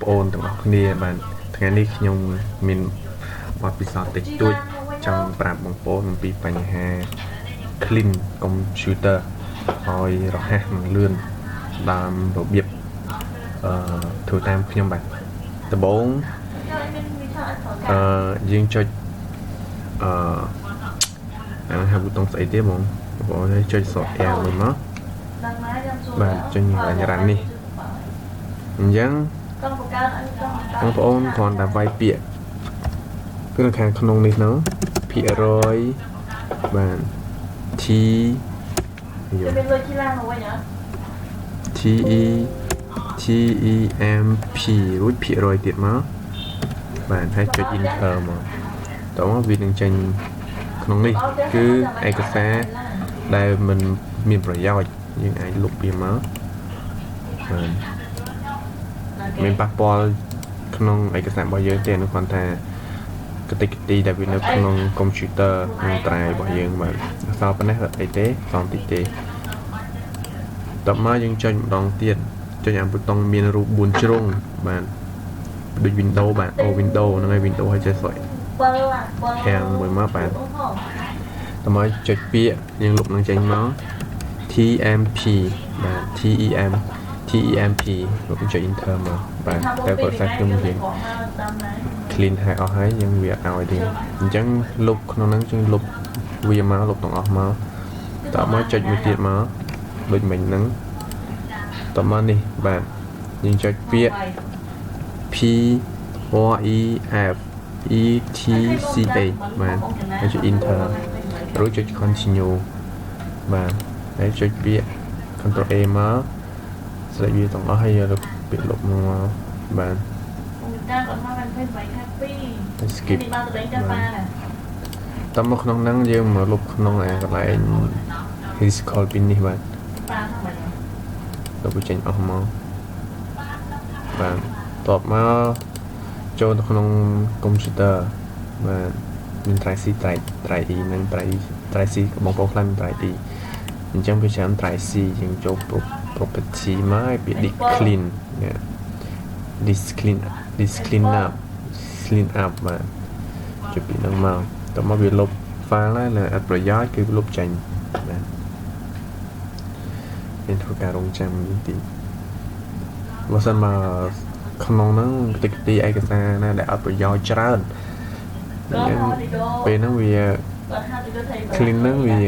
ប្អូនទាំងអស់គ្នាបានថ្ងៃនេះខ្ញុំមានបទពិសោធន៍តិចតួចចង់ប្រាប់បងប្អូនអំពីបញ្ហា clean computer ឲ្យរហ័សនិងលឿនតាមរបៀបធ្វើតាមខ្ញុំបាទដំបូងយើងចុចអានេះហៅប៊ូតុងស្អីទេបងប្អូនចុចសក់ L មួយមកបាទចុចរ៉ាំនេះអញ្ចឹងបងប្អូនគ្រាន់តែវាយពាក្យគឺនៅខាងក្នុងនេះនោះភាគរយបាទ T យកមានលុយជាឡានមកវិញហ៎ T E M P រួចភាគរយទៀតមកបាទហើយចុច Enter មកតោះវានឹងចេញក្នុងនេះគឺឯកសារដែលមិនមានប្រយោជន៍យើងអាចលុបវាមកបាទមានប៉ះពាល់ក្នុងឯកសាររបស់យើងទេនោះគ្រាន់តែកតិកទីដែលវានៅក្នុង computer ក្នុងត្រៃរបស់យើងបាទអសល់ប៉ុណ្ណេះអីទេសងតិចទេតបមកយើងចុចម្ដងទៀតចុចអាប៊ូតុងមានរូប4ជ្រុងបាទដូច Windows បាទ Windows ហ្នឹងហើយ Windows ហើយចេះស្រេចខាងមួយមកបាទតមកចុចពាក្យយើងលុបនឹងចេញមក TMP បាទ TEMP លុបចុច Enter មកបាទតែបើសាច់ខ្ញុំវិញ clean ហើយអស់ហើយយើងវាឲ្យទេអញ្ចឹងលុបក្នុងហ្នឹងយើងលុបវាមកលុបទាំងអស់មកតមកចុចមួយទៀតមកដូចមិញហ្នឹងតមកនេះបាទយើងចុចពាក្យ P O E F E T C A បាទហើយចុច Enter រួចចុច Continue បាទហើយចុចពាក្យ Ctrl A មកស្លេចវាទាំងអស់ហើយយកពាក្យលុបមកបាទ skip តមកក្នុងហ្នឹងយើងមកលុបក្នុងកន្លែង physical pin នេះបាទលុបចេញអស់មកបាទតបមកចូលទៅក្នុង computer បាទមាន try C try E និង try C បងប្អូនខ្លះមាន try E អញ្ចឹងវាច្រើន try C យើងចូល property មកឲ្យពាក្យ clean clean up បាទជិះពីនឹងមកតមកវាលុប file ហើយអត់ប្រយោជន៍គឺលុបចេញបាទមានធ្វើការរងចាំបន្តិចបើសិនមកក្នុងហ្នឹងតិចទីឯកសារណាដែលអត់ប្រយោជន៍ច្រើនពេលហ្នឹងវា clean ហ្នឹងវា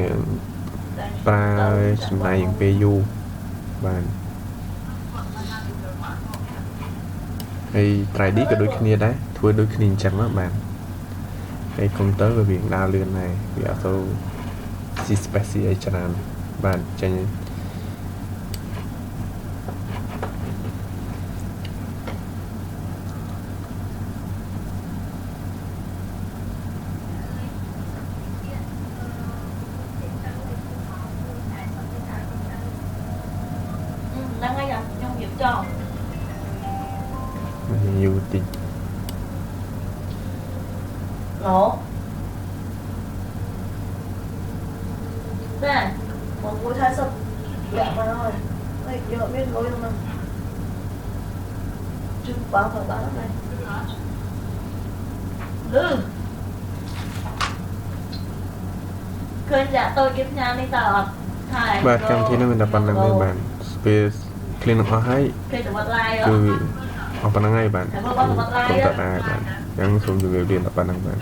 ប្រើចំណាយពេលយូរបាទហើយ 3D ក៏ដូចគ្នាដែរធ្វើដូចគ្នាអញ្ចឹងបាទហើយកុំព្យូទ័រវាដើរលឿនដែរវាអត់ទៅ C space អីច្រើនបាទចេញហ្នឹងហើយខ្ញុំរៀបចំយូរតិចឡូnè một mũi thay sụp dạ mà rồi đây giờ biết lối không nào chứ báo thở báo này lương khơi dạ tôi kiếm nhà đi tờ thảiបាទកម្មវិធីនេះមានតែប៉ុណ្្នឹងទេបាទ space clean អស់ហើយគឺអស់ប៉ុណ្្នឹងហើយបាទខ្ញុំតើដែរបាទអញ្ចឹងសូមជម្រាបលាតែប៉ុណ្្នឹងបាទ